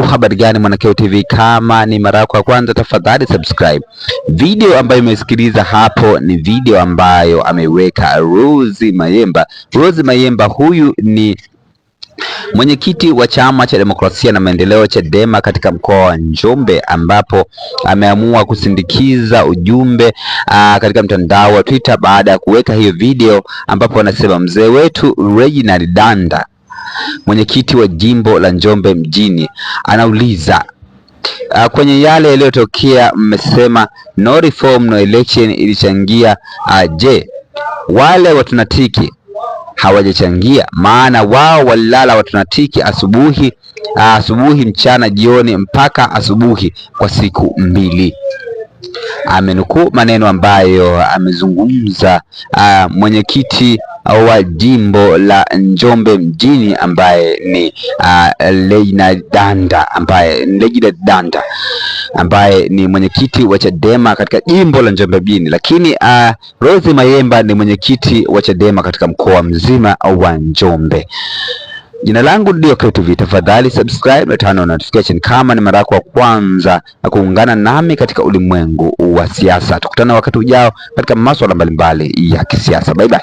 Habari gani Mwanakeo TV, kama ni mara yako ya kwanza tafadhali subscribe. Video ambayo umesikiliza hapo ni video ambayo ameweka Rose Mayemba. Rose Mayemba huyu ni mwenyekiti wa Chama cha Demokrasia na Maendeleo Chadema katika mkoa wa Njombe, ambapo ameamua kusindikiza ujumbe katika mtandao wa Twitter baada ya kuweka hiyo video, ambapo anasema mzee wetu Reginald Danda, mwenyekiti wa jimbo la Njombe mjini, anauliza kwenye yale yaliyotokea mmesema no reform no election ilichangia. Je, wale watunatiki hawajachangia? Maana wao walilala watunatiki asubuhi, mchana, jioni mpaka asubuhi kwa siku mbili. Amenukuu maneno ambayo amezungumza mwenyekiti wa jimbo la Njombe mjini ambaye ni Reginald Danda ambaye ni mwenyekiti wa Chadema katika jimbo la Njombe mjini, lakini Rose Mayemba ni mwenyekiti wa Chadema katika mkoa mzima wa Njombe. Jina langu ndio KTV, tafadhali subscribe na turn on notification kama ni mara yako ya kwanza na kuungana nami katika ulimwengu wa siasa. Tukutane wakati ujao katika masuala mbalimbali ya kisiasa. Bye bye.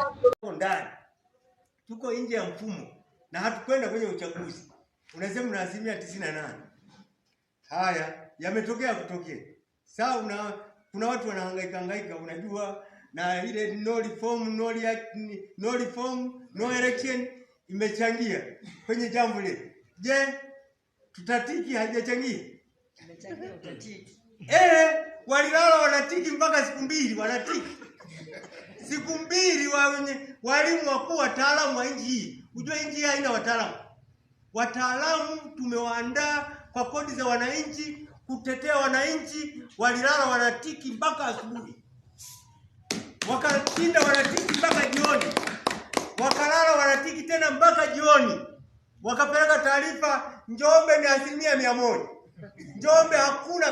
Tuko nje ya mfumo na hatukwenda kwenye uchaguzi. Unasema una 98%. Haya yametokea kutokea. Sawa, kuna watu wanahangaika unajua, na ile no reform no election imechangia kwenye jambo lile. Je, tutatiki hajachangia? Imechangia utatiki. Walilala wanatiki mpaka siku mbili wanatiki. Siku mbili walimu wakuu wataalamu wa nchi hii. Unajua nchi hii haina wataalamu. Wataalamu tumewaandaa kwa kodi za wananchi, kutetea wananchi, walilala wanatiki mpaka asubuhi. Wakashinda wanatiki mpaka jioni. Wakalala wanatiki tena mpaka jioni. Wakapeleka taarifa Njombe ni 100%. Njombe hakuna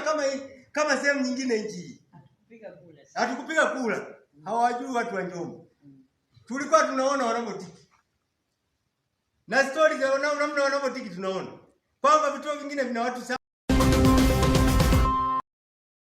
kama sehemu nyingine nchi hii. Hatukupiga kula. Hawajui watu wa Njombe. Tulikuwa tunaona wanapotiki. Na stories za namna wanapotiki tunaona kwamba vituo vingine vina watu